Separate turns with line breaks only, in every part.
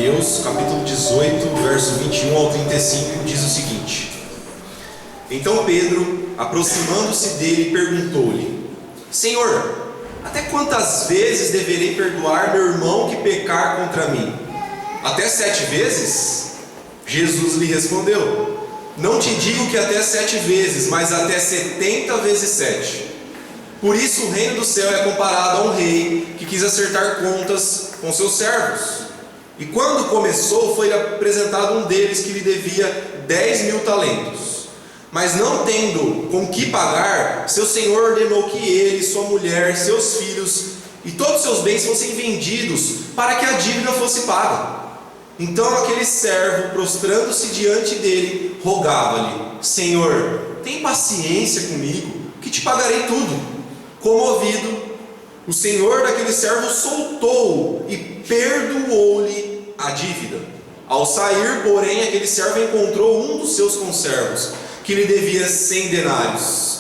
Mateus, capítulo 18, verso 21 ao 35, diz o seguinte: Então Pedro, aproximando-se dele, perguntou-lhe: Senhor, até quantas vezes deverei perdoar meu irmão que pecar contra mim? Até 7 vezes? Jesus lhe respondeu: Não te digo que até 7 vezes, mas até 70 vezes 7. Por isso o reino do céu é comparado a um rei que quis acertar contas com seus servos. E quando começou, foi apresentado um deles que lhe devia 10.000 talentos. Mas não tendo com que pagar, seu senhor ordenou que ele, sua mulher, seus filhos e todos seus bens fossem vendidos para que a dívida fosse paga. Então aquele servo, prostrando-se diante dele, rogava-lhe: Senhor, tem paciência comigo, que te pagarei tudo. Comovido, o senhor daquele servo soltou-o e perdoou-lhe a dívida. Ao sair, porém, aquele servo encontrou um dos seus conservos, que lhe devia 100 denários,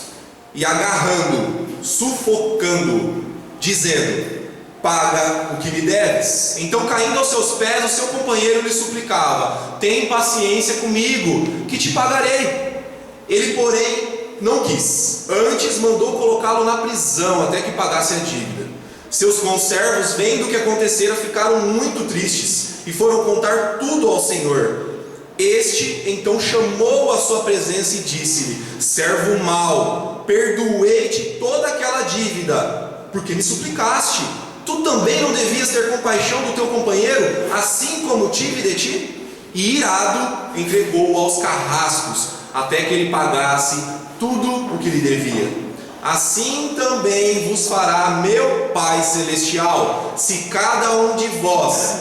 e agarrando-o, sufocando-o, dizendo: Paga o que lhe deves. Então, caindo aos seus pés, o seu companheiro lhe suplicava: Tem paciência comigo, que te pagarei. Ele, porém, não quis, antes mandou colocá-lo na prisão até que pagasse a dívida. Seus conservos, vendo o que acontecera, ficaram muito tristes e foram contar tudo ao Senhor. Este então chamou a sua presença e disse-lhe: Servo mau, perdoei-te toda aquela dívida, porque me suplicaste. Tu também não devias ter compaixão do teu companheiro, assim como tive de ti? E irado, entregou-o aos carrascos, até que ele pagasse tudo o que lhe devia. Assim também vos fará meu Pai Celestial, se cada um de vós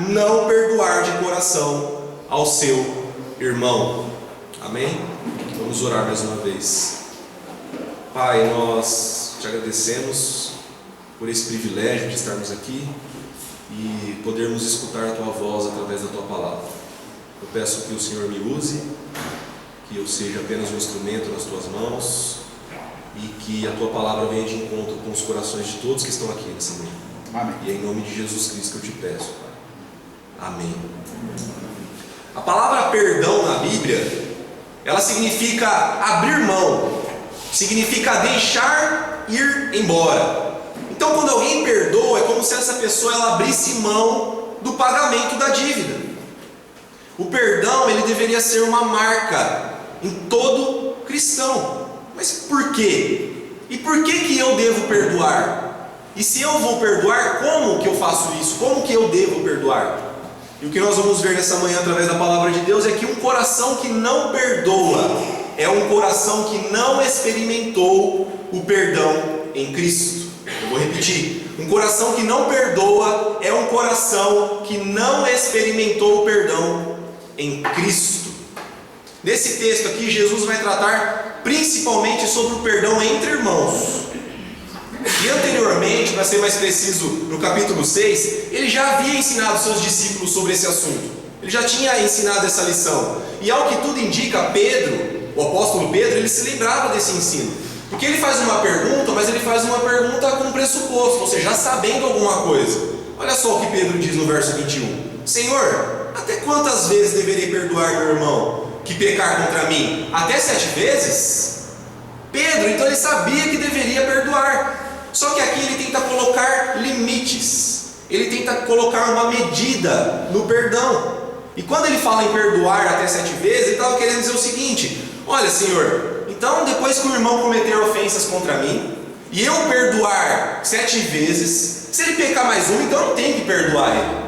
não perdoar de coração ao seu irmão. Amém? Vamos orar mais uma vez. Pai, nós te agradecemos por esse privilégio de estarmos aqui e podermos escutar a tua voz através da tua palavra. Eu peço que o Senhor me use, que eu seja apenas um instrumento nas tuas mãos e que a tua palavra venha de encontro com os corações de todos que estão aqui nessa manhã.
Amém.
E é em nome de Jesus Cristo que eu te peço, Pai. Amém. A palavra perdão na Bíblia, ela significa abrir mão, significa deixar ir embora. Então, quando alguém perdoa, é como se essa pessoa ela abrisse mão do pagamento da dívida. O perdão, ele deveria ser uma marca em todo cristão. Mas por quê? E por que eu devo perdoar? E se eu vou perdoar, como que eu faço isso? Como que eu devo perdoar? E o que nós vamos ver nessa manhã através da palavra de Deus é que um coração que não perdoa é um coração que não experimentou o perdão em Cristo. Eu vou repetir: um coração que não perdoa é um coração que não experimentou o perdão em Cristo. Nesse texto aqui, Jesus vai tratar principalmente sobre o perdão entre irmãos. E anteriormente, para ser mais preciso, no capítulo 6, ele já havia ensinado seus discípulos sobre esse assunto. Ele já tinha ensinado essa lição. E ao que tudo indica, Pedro, o apóstolo Pedro, ele se lembrava desse ensino. Porque ele faz uma pergunta, mas ele faz uma pergunta com pressuposto, ou seja, já sabendo alguma coisa. Olha só o que Pedro diz no verso 21. Senhor, até quantas vezes deverei perdoar meu irmão que pecar contra mim? Até 7 vezes? Pedro, então ele sabia que deveria perdoar. Só que aqui ele tenta colocar limites. Ele tenta colocar uma medida no perdão. E quando ele fala em perdoar até 7 vezes, ele estava querendo dizer o seguinte: olha, Senhor, então depois que o irmão cometer ofensas contra mim, e eu perdoar 7 vezes, se ele pecar mais uma, então eu não tenho que perdoar ele.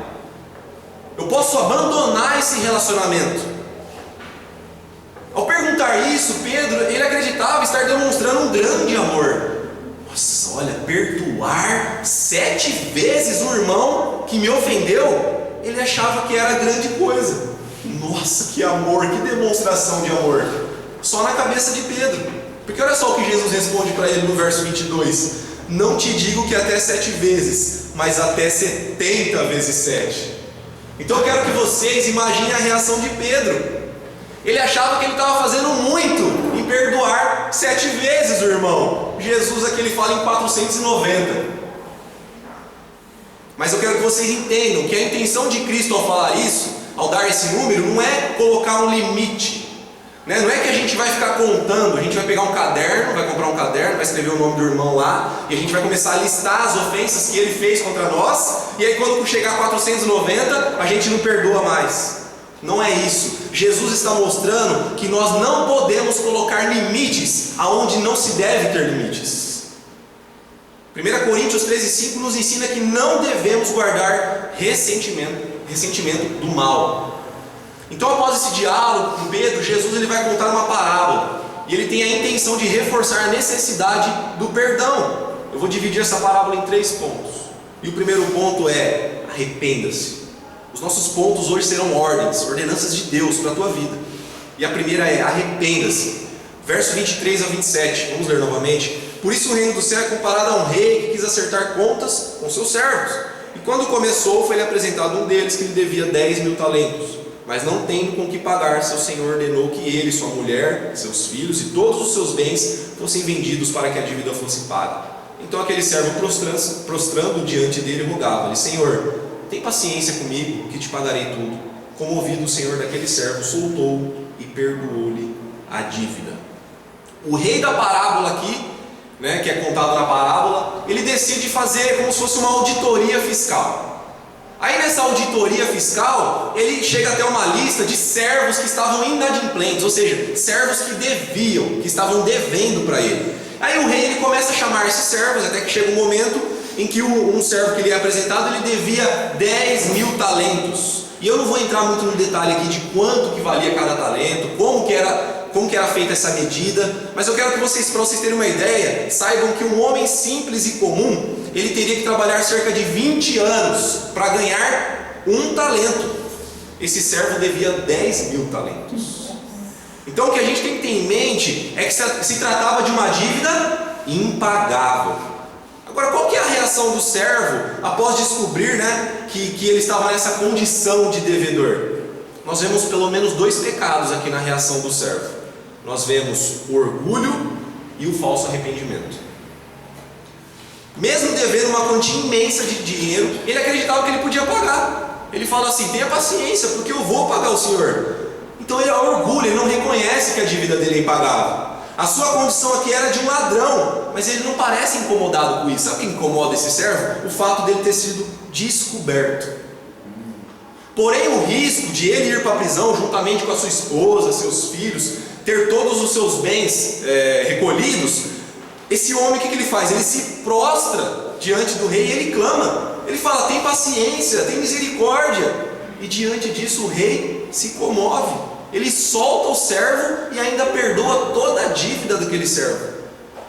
Eu posso abandonar esse relacionamento. Ao perguntar isso, Pedro, ele acreditava estar demonstrando um grande amor. Nossa, olha, perdoar 7 vezes um irmão que me ofendeu, ele achava que era grande coisa. Nossa, que amor, que demonstração de amor. Só na cabeça de Pedro. Porque olha só o que Jesus responde para ele no verso 22. Não te digo que até 7 vezes, mas até 70 vezes 7. Então eu quero que vocês imaginem a reação de Pedro. Ele achava que ele estava fazendo muito em perdoar 7 vezes o irmão. Jesus aqui ele fala em 490. Mas eu quero que vocês entendam que a intenção de Cristo ao falar isso, ao dar esse número, não é colocar um limite, né? Não é que a gente vai ficar contando, a gente vai pegar um caderno, vai comprar um caderno, vai escrever o nome do irmão lá, e a gente vai começar a listar as ofensas que ele fez contra nós, e aí quando chegar a 490, a gente não perdoa mais. Não é isso. Jesus está mostrando que nós não podemos colocar limites aonde não se deve ter limites. 1 Coríntios 13,5 nos ensina que não devemos guardar ressentimento do mal. Então, após esse diálogo com Pedro, Jesus ele vai contar uma parábola, e ele tem a intenção de reforçar a necessidade do perdão. Eu vou dividir essa parábola em 3 pontos. E o primeiro ponto é: arrependa-se. Os nossos pontos hoje serão ordenanças de Deus para a tua vida. E a primeira é: arrependa-se. Verso 23 a 27, vamos ler novamente. Por isso o reino do céu é comparado a um rei que quis acertar contas com seus servos. E quando começou, foi-lhe apresentado um deles que lhe devia 10.000 talentos. Mas não tendo com que pagar, seu senhor ordenou que ele, sua mulher, seus filhos e todos os seus bens fossem vendidos para que a dívida fosse paga. Então aquele servo, prostrando diante dele, rogava-lhe: Senhor, tem paciência comigo, que te pagarei tudo. Comovido, o senhor daquele servo soltou e perdoou-lhe a dívida. O rei da parábola aqui, né, que é contado na parábola, ele decide fazer como se fosse uma auditoria fiscal. Aí nessa auditoria fiscal, ele chega até uma lista de servos que estavam inadimplentes, ou seja, servos que deviam, que estavam devendo para ele. Aí o rei ele começa a chamar esses servos, até que chega um momento em que um servo que lhe é apresentado, ele devia 10.000 talentos. E eu não vou entrar muito no detalhe aqui de quanto que valia cada talento, como que era feita essa medida, mas eu quero que vocês, para vocês terem uma ideia, saibam que um homem simples e comum, ele teria que trabalhar cerca de 20 anos para ganhar um talento. Esse servo devia 10.000 talentos. Então o que a gente tem que ter em mente é que se tratava de uma dívida impagável. Agora, qual que é a reação do servo após descobrir, né, que ele estava nessa condição de devedor? Nós vemos pelo menos 2 pecados aqui na reação do servo. Nós vemos o orgulho e o falso arrependimento. Mesmo devendo uma quantia imensa de dinheiro, ele acreditava que ele podia pagar. Ele fala assim: tenha paciência, porque eu vou pagar o senhor. Então ele é orgulho, ele não reconhece que a dívida dele é impagável. A sua condição aqui era de um ladrão, mas ele não parece incomodado com isso. Sabe o que incomoda esse servo? O fato dele ter sido descoberto. Porém, o risco de ele ir para a prisão juntamente com a sua esposa, seus filhos, ter todos os seus bens recolhidos, esse homem, o que ele faz? Ele se prostra diante do rei e ele clama. Ele fala: tem paciência, tem misericórdia. E diante disso o rei se comove. Ele solta o servo e ainda perdoa toda a dívida daquele servo.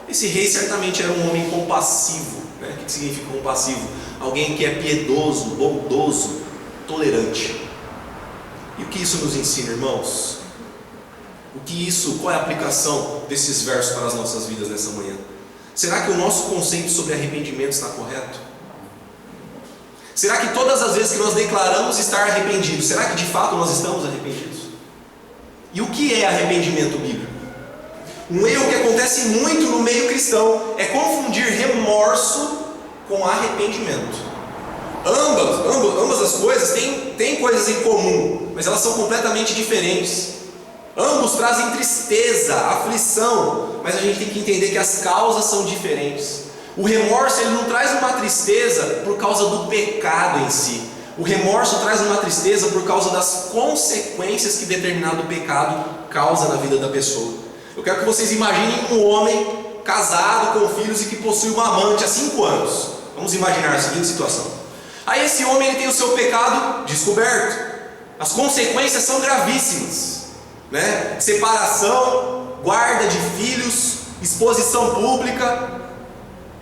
Esse rei certamente era um homem compassivo, né? O que significa compassivo? Alguém que é piedoso, bondoso, tolerante. E o que isso nos ensina, irmãos? Qual é a aplicação desses versos para as nossas vidas nessa manhã? Será que o nosso conceito sobre arrependimento está correto? Será que todas as vezes que nós declaramos estar arrependidos, será que de fato nós estamos arrependidos? E o que é arrependimento bíblico? Um erro que acontece muito no meio cristão é confundir remorso com arrependimento. Ambas as coisas têm coisas em comum, mas elas são completamente diferentes. Ambos trazem tristeza, aflição, mas a gente tem que entender que as causas são diferentes. O remorso ele não traz uma tristeza por causa do pecado em si. O remorso traz uma tristeza por causa das consequências que determinado pecado causa na vida da pessoa. Eu quero que vocês imaginem um homem casado com filhos e que possui uma amante há 5 anos. Vamos imaginar a seguinte situação. Aí esse homem ele tem o seu pecado descoberto. As consequências são gravíssimas, né? Separação, guarda de filhos, exposição pública,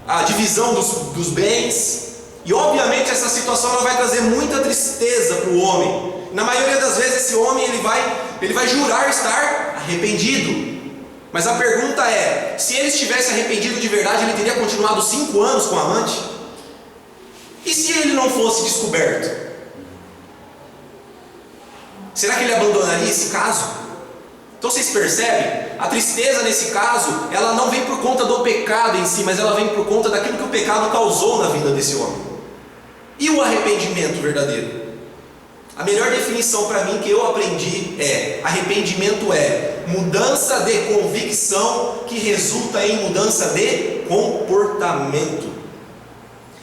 a divisão dos bens. E obviamente essa situação ela vai trazer muita tristeza para o homem. Na maioria das vezes esse homem ele vai jurar estar arrependido. Mas a pergunta é: se ele estivesse arrependido de verdade, ele teria continuado 5 anos com a amante? E se ele não fosse descoberto? Será que ele abandonaria esse caso? Então vocês percebem? A tristeza nesse caso, ela não vem por conta do pecado em si, mas ela vem por conta daquilo que o pecado causou na vida desse homem. E o arrependimento verdadeiro? A melhor definição para mim que eu aprendi é: arrependimento é mudança de convicção que resulta em mudança de comportamento.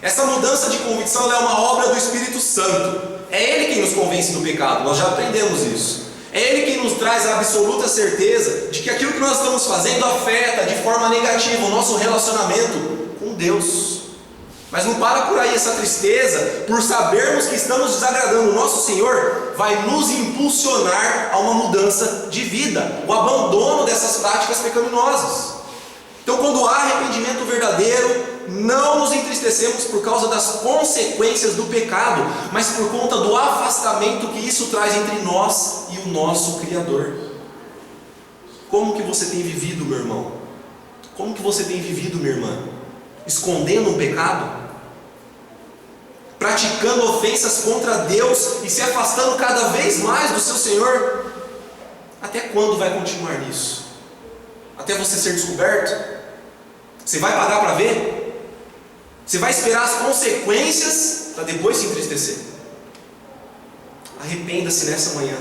Essa mudança de convicção é uma obra do Espírito Santo. É Ele quem nos convence do pecado, nós já aprendemos isso. É Ele quem nos traz a absoluta certeza de que aquilo que nós estamos fazendo afeta de forma negativa o nosso relacionamento com Deus. Mas não para por aí essa tristeza, por sabermos que estamos desagradando o nosso Senhor, vai nos impulsionar a uma mudança de vida, o abandono dessas práticas pecaminosas. Então, quando há arrependimento verdadeiro, não nos entristecemos por causa das consequências do pecado, mas por conta do afastamento que isso traz entre nós e o nosso Criador. Como que você tem vivido, meu irmão? Como que você tem vivido, minha irmã? Escondendo um pecado? Praticando ofensas contra Deus e se afastando cada vez mais do seu Senhor? Até quando vai continuar nisso? Até você ser descoberto? Você vai pagar para ver? Você vai esperar as consequências para depois se entristecer? Arrependa-se nessa manhã.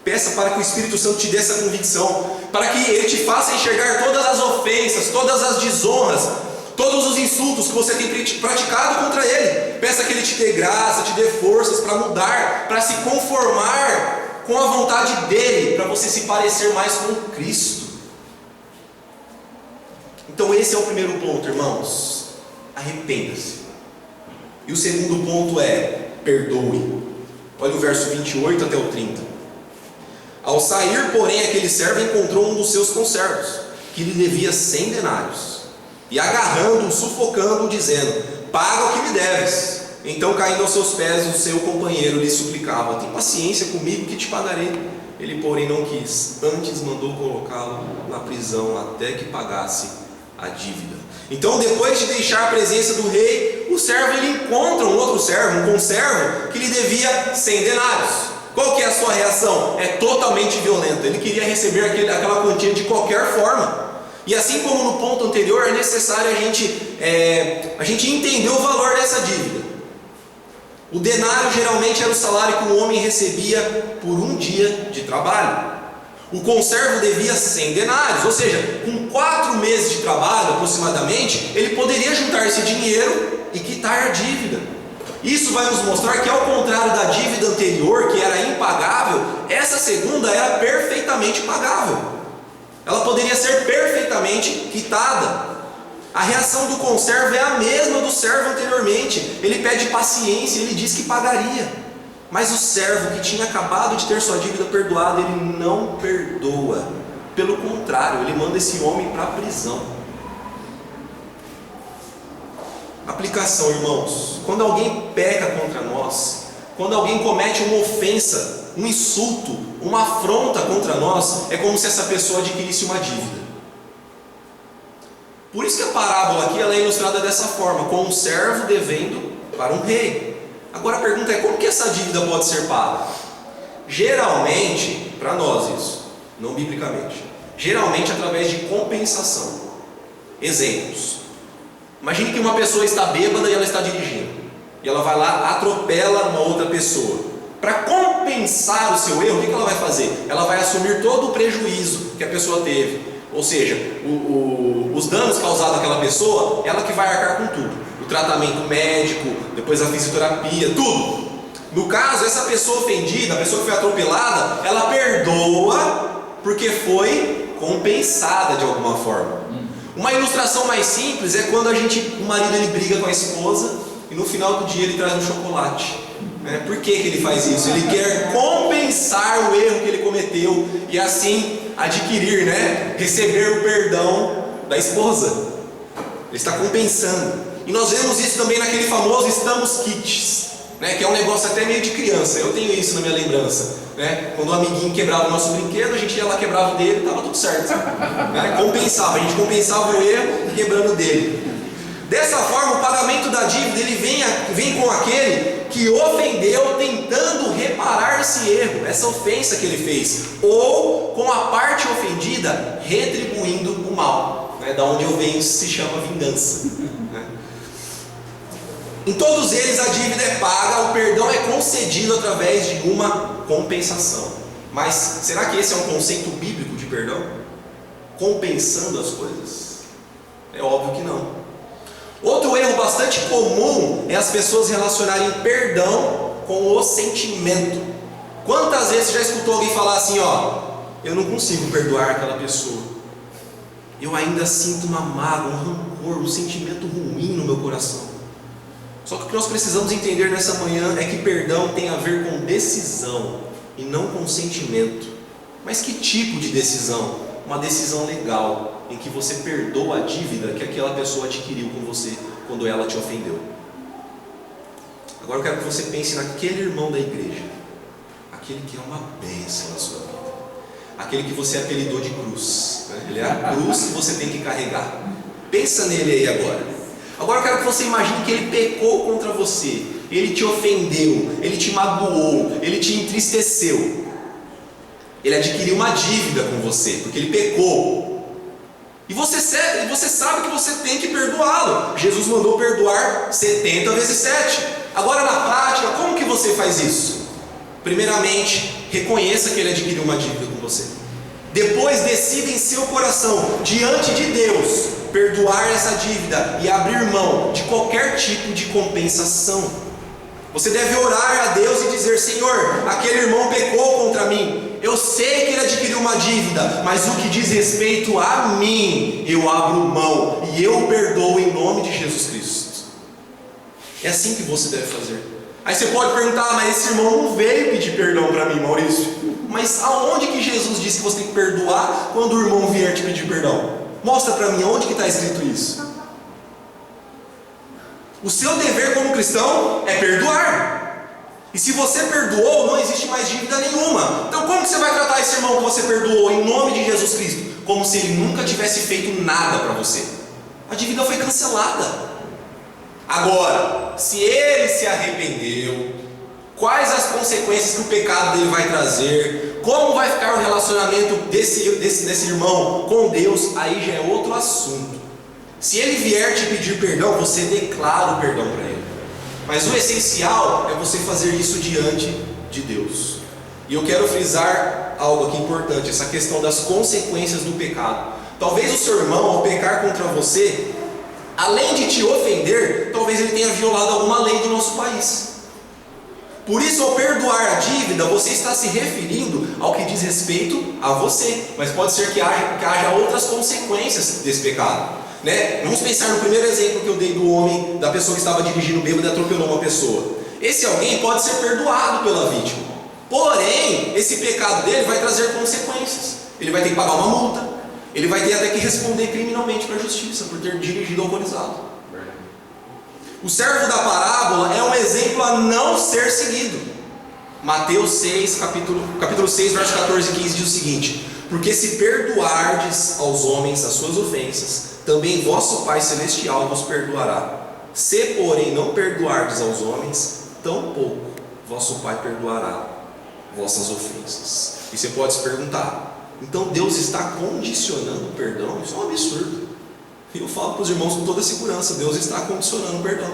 Peça para que o Espírito Santo te dê essa convicção, para que Ele te faça enxergar todas as ofensas, todas as desonras, todos os insultos que você tem praticado contra Ele. Peça que Ele te dê graça, te dê forças para mudar, para se conformar com a vontade dEle, para você se parecer mais com Cristo. Então esse é o primeiro ponto, irmãos. Arrependa-se. E o segundo ponto é: perdoe. Olha o verso 28 até o 30. Ao sair, porém, aquele servo encontrou um dos seus conservos, que lhe devia 100 denários, e agarrando-o, sufocando-o, dizendo: paga o que me deves. Então, caindo aos seus pés, o seu companheiro lhe suplicava: tem paciência comigo que te pagarei. Ele, porém, não quis, antes mandou colocá-lo na prisão até que pagasse a dívida. Então, depois de deixar a presença do rei, o servo ele encontra um outro servo, um conservo, que lhe devia 100 denários. Qual que é a sua reação? É totalmente violenta. Ele queria receber aquela quantia de qualquer forma. E assim como no ponto anterior, é necessário a gente entender o valor dessa dívida. O denário geralmente era o salário que um homem recebia por um dia de trabalho. O conservo devia 100 denários, ou seja, com 4 meses de trabalho aproximadamente, ele poderia juntar esse dinheiro e quitar a dívida. Isso vai nos mostrar que, ao contrário da dívida anterior, que era impagável, essa segunda era perfeitamente pagável. Ela poderia ser perfeitamente quitada. A reação do conservo é a mesma do servo anteriormente. Ele pede paciência, ele diz que pagaria. Mas o servo que tinha acabado de ter sua dívida perdoada, ele não perdoa. Pelo contrário, ele manda esse homem para a prisão. Aplicação, irmãos. Quando alguém peca contra nós, quando alguém comete uma ofensa, um insulto, uma afronta contra nós, é como se essa pessoa adquirisse uma dívida. Por isso que a parábola aqui ela é ilustrada dessa forma, com um servo devendo para um rei. Agora a pergunta é: como que essa dívida pode ser paga? Geralmente, para nós isso, não biblicamente, geralmente através de compensação. Exemplos: imagine que uma pessoa está bêbada e ela está dirigindo, e ela vai lá, atropela uma outra pessoa. Para compensar o seu erro, o que ela vai fazer? Ela vai assumir todo o prejuízo que a pessoa teve. Ou seja, os danos causados àquela pessoa, ela que vai arcar com tudo. O tratamento médico, depois a fisioterapia, tudo. No caso, essa pessoa ofendida, a pessoa que foi atropelada, ela perdoa porque foi compensada de alguma forma. Uma ilustração mais simples é quando o marido ele briga com a esposa e no final do dia ele traz um chocolate. Por que ele faz isso? Ele quer compensar o erro que ele cometeu e assim adquirir, receber o perdão da esposa. Ele está compensando. E nós vemos isso também naquele famoso estamos kits, que é um negócio até meio de criança. Eu tenho isso na minha lembrança. Quando o amiguinho quebrava o nosso brinquedo, a gente ia lá, quebrava o dele e estava tudo certo. Compensava, a gente compensava o erro quebrando o dele. Dessa forma, o pagamento da dívida ele vem com aquele que ofendeu, tentando reparar esse erro, essa ofensa que ele fez, ou com a parte ofendida retribuindo o mal. Da onde eu venho se chama vingança. Em todos eles a dívida é paga, o perdão é concedido através de uma compensação. Mas será que esse é um conceito bíblico de perdão? Compensando as coisas? É óbvio que não. Outro erro bastante comum é as pessoas relacionarem perdão com o sentimento. Quantas vezes você já escutou alguém falar assim, eu não consigo perdoar aquela pessoa, eu ainda sinto uma mágoa, um rancor, um sentimento ruim no meu coração. Só que o que nós precisamos entender nessa manhã é que perdão tem a ver com decisão e não com sentimento. Mas que tipo de decisão? Uma decisão legal, em que você perdoa a dívida que aquela pessoa adquiriu com você quando ela te ofendeu. Agora eu quero que você pense naquele irmão da igreja, aquele que é uma bênção na sua vida, aquele que você apelidou de cruz, né? Ele é a cruz que você tem que carregar. Pensa nele aí agora. Agora eu quero que você imagine que ele pecou contra você, ele te ofendeu, ele te magoou, ele te entristeceu. Ele adquiriu uma dívida com você, porque ele pecou. E você sabe que você tem que perdoá-lo. Jesus mandou perdoar 70 vezes 7. Agora na prática, como que você faz isso? Primeiramente, reconheça que ele adquiriu uma dívida com você. Depois decida em seu coração, diante de Deus, perdoar essa dívida e abrir mão de qualquer tipo de compensação. Você deve orar a Deus e dizer: Senhor, aquele irmão pecou contra mim, eu sei que ele adquiriu uma dívida, mas o que diz respeito a mim, eu abro mão e eu perdoo em nome de Jesus Cristo. É assim que você deve fazer. Aí você pode perguntar: mas esse irmão não veio pedir perdão para mim, Maurício. Mas aonde que Jesus disse que você tem que perdoar quando o irmão vier te pedir perdão? Mostra para mim onde que está escrito isso. O seu dever como cristão é perdoar. E se você perdoou, não existe mais dívida nenhuma. Então como que você vai tratar esse irmão que você perdoou em nome de Jesus Cristo? Como se ele nunca tivesse feito nada para você. A dívida foi cancelada. Agora, se ele se arrependeu, quais as consequências que o pecado dele vai trazer, como vai ficar o relacionamento desse irmão com Deus, aí já é outro assunto. Se ele vier te pedir perdão, você declara o perdão para ele. Mas o essencial é você fazer isso diante de Deus. E eu quero frisar algo aqui importante, essa questão das consequências do pecado. Talvez o seu irmão, ao pecar contra você, além de te ofender, talvez ele tenha violado alguma lei do nosso país. Por isso, ao perdoar a dívida, você está se referindo ao que diz respeito a você. Mas pode ser que haja outras consequências desse pecado, né? Vamos pensar no primeiro exemplo que eu dei do homem, da pessoa que estava dirigindo bêbado e atropelou uma pessoa. Esse alguém pode ser perdoado pela vítima. Porém, esse pecado dele vai trazer consequências. Ele vai ter que pagar uma multa. Ele vai ter até que responder criminalmente para a justiça por ter dirigido alcoolizado. O servo da parábola é um exemplo a não ser seguido. Mateus 6, capítulo 6, verso 14 e 15 diz o seguinte: porque se perdoardes aos homens as suas ofensas, também vosso Pai Celestial vos perdoará. Se porém não perdoardes aos homens, tampouco vosso Pai perdoará vossas ofensas. E você pode se perguntar: então Deus está condicionando o perdão? Isso é um absurdo. E eu falo para os irmãos com toda segurança: Deus está condicionando o perdão.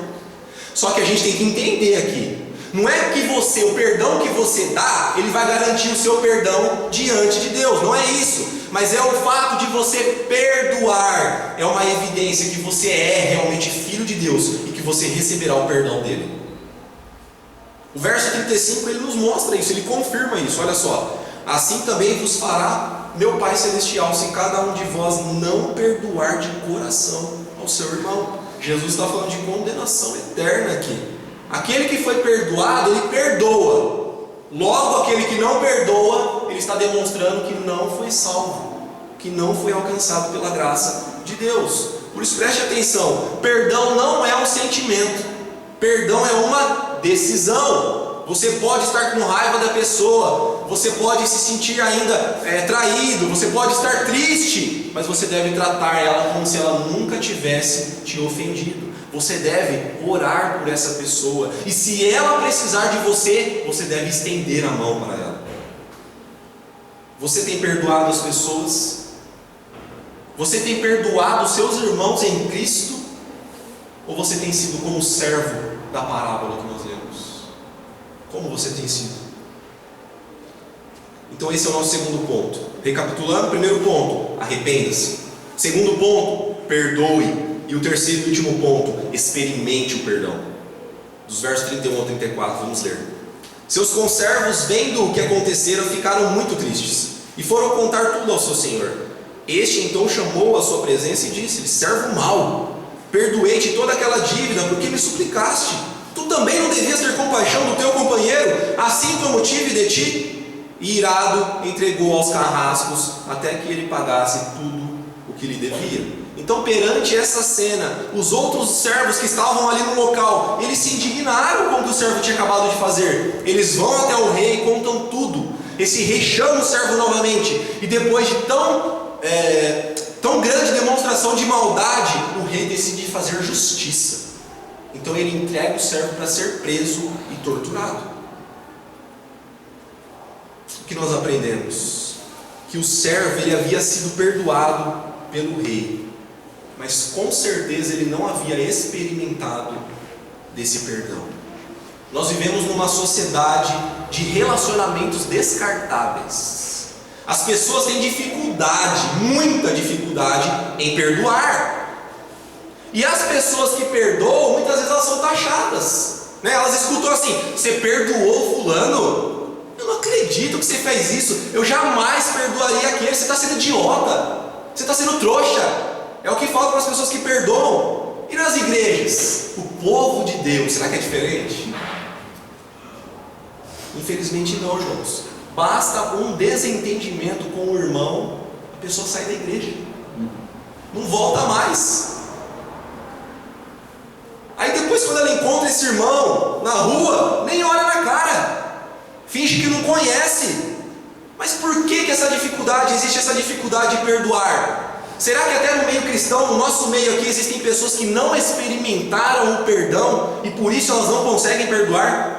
Só que a gente tem que entender aqui, não é que o perdão que você dá, ele vai garantir o seu perdão diante de Deus, não é isso. Mas é o fato de você perdoar, é uma evidência que você é realmente filho de Deus e que você receberá o perdão dele. O verso 35 ele nos mostra isso, ele confirma isso. Olha só: assim também vos fará meu Pai Celestial, se cada um de vós não perdoar de coração ao seu irmão. Jesus está falando de condenação eterna aqui. Aquele que foi perdoado, ele perdoa. Logo, aquele que não perdoa, ele está demonstrando que não foi salvo, que não foi alcançado pela graça de Deus. Por isso preste atenção: perdão não é um sentimento, perdão é uma decisão. Você pode estar com raiva da pessoa, você pode se sentir ainda traído, você pode estar triste, mas você deve tratar ela como se ela nunca tivesse te ofendido. Você deve orar por essa pessoa, e se ela precisar de você, você deve estender a mão para ela. Você tem perdoado as pessoas? Você tem perdoado os seus irmãos em Cristo? Ou você tem sido como o servo da parábola que nós lemos? Como você tem sido? Então esse é o nosso segundo ponto. Recapitulando, primeiro ponto, arrependa-se. Segundo ponto, perdoe. E o terceiro e último ponto, experimente o perdão. Dos versos 31 ao 34, vamos ler. Seus conservos, vendo o que acontecera, ficaram muito tristes, e foram contar tudo ao seu senhor. Este então chamou à sua presença e disse-lhe: servo mau, perdoei-te toda aquela dívida, porque me suplicaste. Tu também não devias ter compaixão do teu companheiro, assim como tive de ti? E irado, entregou aos carrascos, até que ele pagasse tudo o que lhe devia. Então, perante essa cena, os outros servos que estavam ali no local, eles se indignaram com o que o servo tinha acabado de fazer. Eles vão até o rei e contam tudo. Esse rei chama o servo novamente, e depois de tão grande demonstração de maldade, o rei decide fazer justiça. Então ele entrega o servo para ser preso e torturado. O que nós aprendemos? Que o servo ele havia sido perdoado pelo rei, mas com certeza ele não havia experimentado desse perdão. Nós vivemos numa sociedade de relacionamentos descartáveis. As pessoas têm dificuldade, muita dificuldade em perdoar. E as pessoas que perdoam, muitas vezes elas são taxadas, né? Elas escutam assim: você perdoou fulano? Eu não acredito que você fez isso. Eu jamais perdoaria aquele. Você está sendo idiota, você está sendo trouxa. É o que fala para as pessoas que perdoam. E nas igrejas? O povo de Deus, será que é diferente? Infelizmente não, irmãos. Basta um desentendimento com o irmão, a pessoa sai da igreja, não volta mais. Aí depois, quando ela encontra esse irmão na rua, nem olha na cara, finge que não conhece. Mas por que essa dificuldade, existe essa dificuldade de perdoar? Será que até no meio cristão, no nosso meio aqui, existem pessoas que não experimentaram o perdão e por isso elas não conseguem perdoar?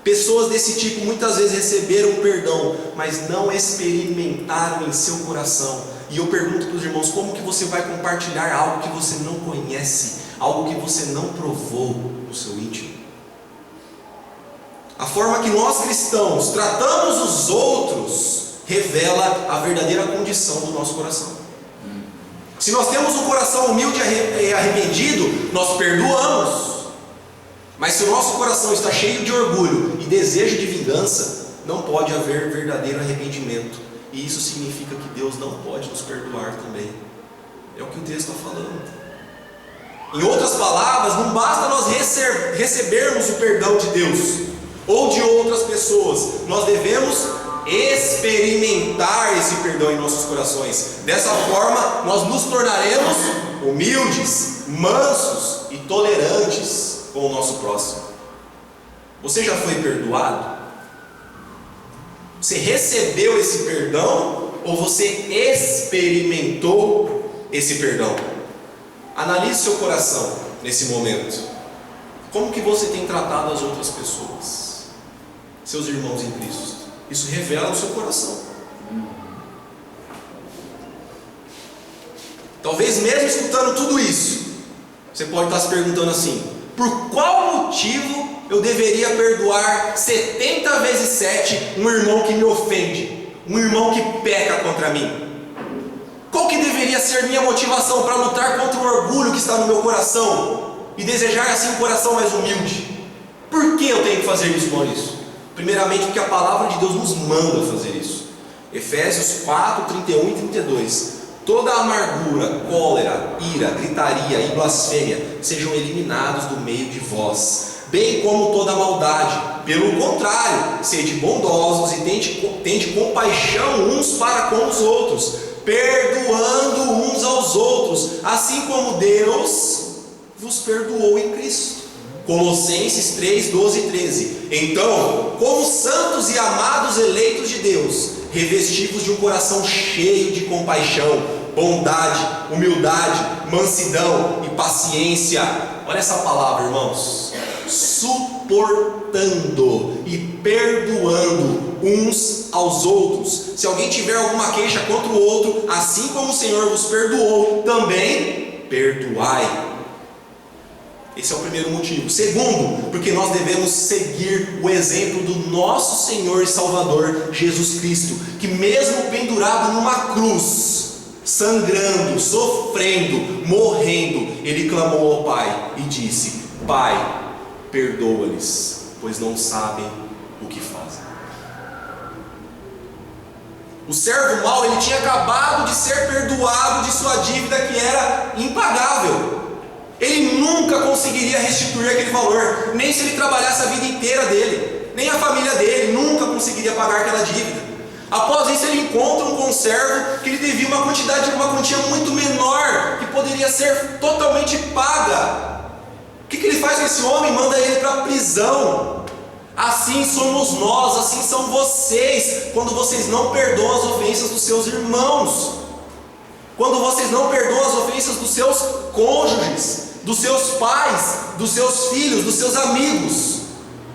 Pessoas desse tipo muitas vezes receberam o perdão, mas não experimentaram em seu coração. E eu pergunto para os irmãos: como que você vai compartilhar algo que você não conhece, algo que você não provou no seu íntimo? A forma que nós cristãos tratamos os outros revela a verdadeira condição do nosso coração. Se nós temos um coração humilde e arrependido, nós perdoamos. Mas se o nosso coração está cheio de orgulho e desejo de vingança, não pode haver verdadeiro arrependimento. E isso significa que Deus não pode nos perdoar também. É o que o texto está falando. Em outras palavras, não basta nós recebermos o perdão de Deus ou de outras pessoas. Nós devemos experimentar esse perdão em nossos corações. Dessa forma, nós nos tornaremos humildes, mansos e tolerantes com o nosso próximo. Você já foi perdoado? Você recebeu esse perdão ou você experimentou esse perdão? Analise seu coração nesse momento. Como que você tem tratado as outras pessoas, seus irmãos em Cristo? Isso revela o seu coração. Talvez mesmo escutando tudo isso, você pode estar se perguntando assim: por qual motivo eu deveria perdoar 70 vezes 7 um irmão que me ofende, um irmão que peca contra mim? Qual que deveria ser minha motivação para lutar contra o orgulho que está no meu coração e desejar assim um coração mais humilde? Por que eu tenho que fazer isso, Maurício? Primeiramente porque a palavra de Deus nos manda fazer isso. Efésios 4, 31 e 32. Toda amargura, cólera, ira, gritaria e blasfêmia sejam eliminados do meio de vós, bem como toda maldade. Pelo contrário, sede bondosos e tende compaixão uns para com os outros, perdoando uns aos outros, assim como Deus vos perdoou em Cristo. Colossenses 3, 12 e 13. Então, como santos e amados eleitos de Deus, revestivos de um coração cheio de compaixão, bondade, humildade, mansidão e paciência. Olha essa palavra, irmãos. Suportando e perdoando uns aos outros. Se alguém tiver alguma queixa contra o outro, assim como o Senhor vos perdoou, também perdoai. Esse é o primeiro motivo. Segundo, porque nós devemos seguir o exemplo do nosso Senhor e Salvador Jesus Cristo, que mesmo pendurado numa cruz, sangrando, sofrendo, morrendo, ele clamou ao Pai e disse: Pai, perdoa-lhes, pois não sabem o que fazem. O servo mau, ele tinha acabado de ser perdoado de sua dívida que era impagável. Ele nunca conseguiria restituir aquele valor, nem se ele trabalhasse a vida inteira dele, nem a família dele nunca conseguiria pagar aquela dívida. Após isso, ele encontra um conservo que lhe devia uma quantia muito menor, que poderia ser totalmente paga. O que ele faz com esse homem? Manda ele para a prisão. Assim somos nós, assim são vocês, quando vocês não perdoam as ofensas dos seus irmãos, quando vocês não perdoam as ofensas dos seus cônjuges, dos seus pais, dos seus filhos, dos seus amigos.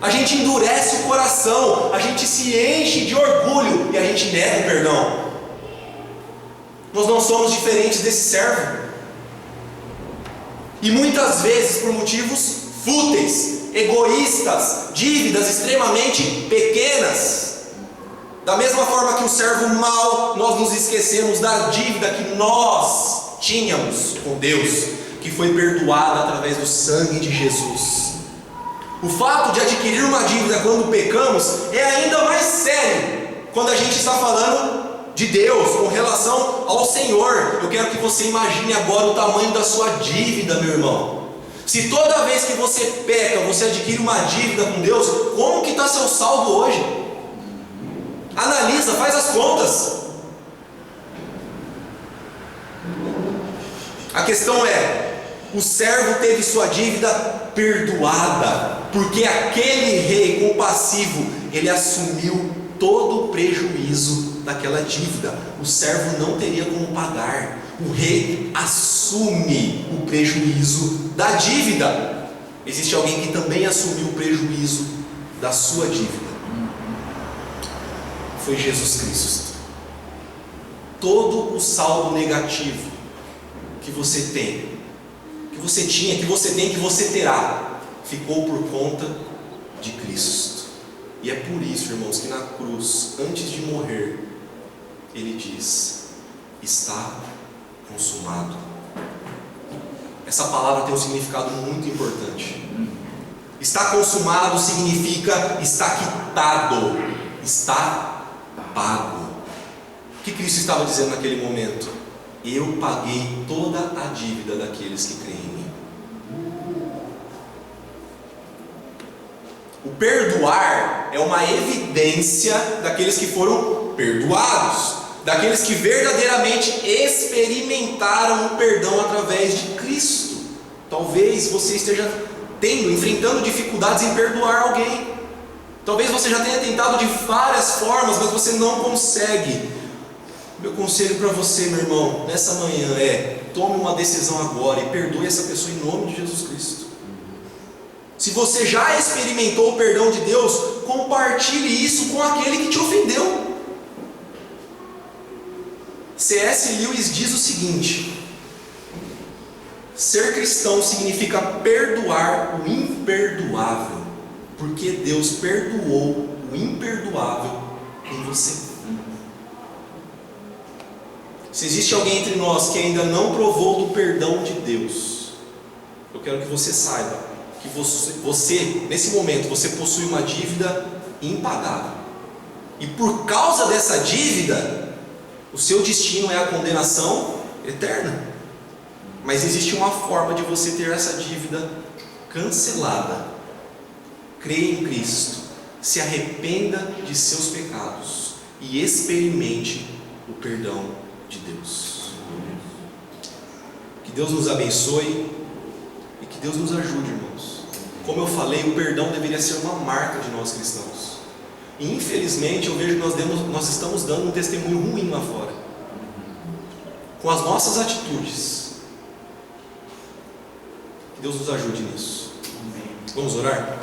A gente endurece o coração, a gente se enche de orgulho e a gente nega o perdão. Nós não somos diferentes desse servo. E muitas vezes por motivos fúteis, egoístas, dívidas extremamente pequenas. Da mesma forma que o servo mau, nós nos esquecemos da dívida que nós tínhamos com Deus, que foi perdoada através do sangue de Jesus. O fato de adquirir uma dívida quando pecamos é ainda mais sério quando a gente está falando de Deus, com relação ao Senhor. Eu quero que você imagine agora o tamanho da sua dívida, meu irmão. Se toda vez que você peca, você adquire uma dívida com Deus, como que está seu saldo hoje? Analisa, faz as contas. A questão é: o servo teve sua dívida perdoada, porque aquele rei compassivo, ele assumiu todo o prejuízo daquela dívida. O servo não teria como pagar. O rei assume o prejuízo da dívida. Existe alguém que também assumiu o prejuízo da sua dívida. Foi Jesus Cristo. Todo o saldo negativo que você tem, que você tinha, que você tem, que você terá, ficou por conta de Cristo. E é por isso, irmãos, que na cruz, antes de morrer, ele diz: está consumado. Essa palavra tem um significado muito importante. Está consumado significa está quitado, está pago. O que Cristo estava dizendo naquele momento? Eu paguei toda a dívida daqueles que creem em mim. O perdoar é uma evidência daqueles que foram perdoados, daqueles que verdadeiramente experimentaram o perdão através de Cristo. Talvez você esteja enfrentando dificuldades em perdoar alguém. Talvez você já tenha tentado de várias formas, mas você não consegue. Meu conselho para você, meu irmão, nessa manhã é: tome uma decisão agora e perdoe essa pessoa em nome de Jesus Cristo. Se você já experimentou o perdão de Deus, compartilhe isso com aquele que te ofendeu. C.S. Lewis diz o seguinte: ser cristão significa perdoar o imperdoável, porque Deus perdoou o imperdoável em você. Se existe alguém entre nós que ainda não provou do perdão de Deus, eu quero que você saiba que você, nesse momento, você possui uma dívida impagável. E por causa dessa dívida, o seu destino é a condenação eterna. Mas existe uma forma de você ter essa dívida cancelada. Creia em Cristo, se arrependa de seus pecados e experimente o perdão de Deus. Que Deus nos abençoe e que Deus nos ajude, irmãos. Como eu falei, o perdão deveria ser uma marca de nós cristãos. E infelizmente eu vejo que nós estamos dando um testemunho ruim lá fora, com as nossas atitudes. Que Deus nos ajude nisso. Vamos orar?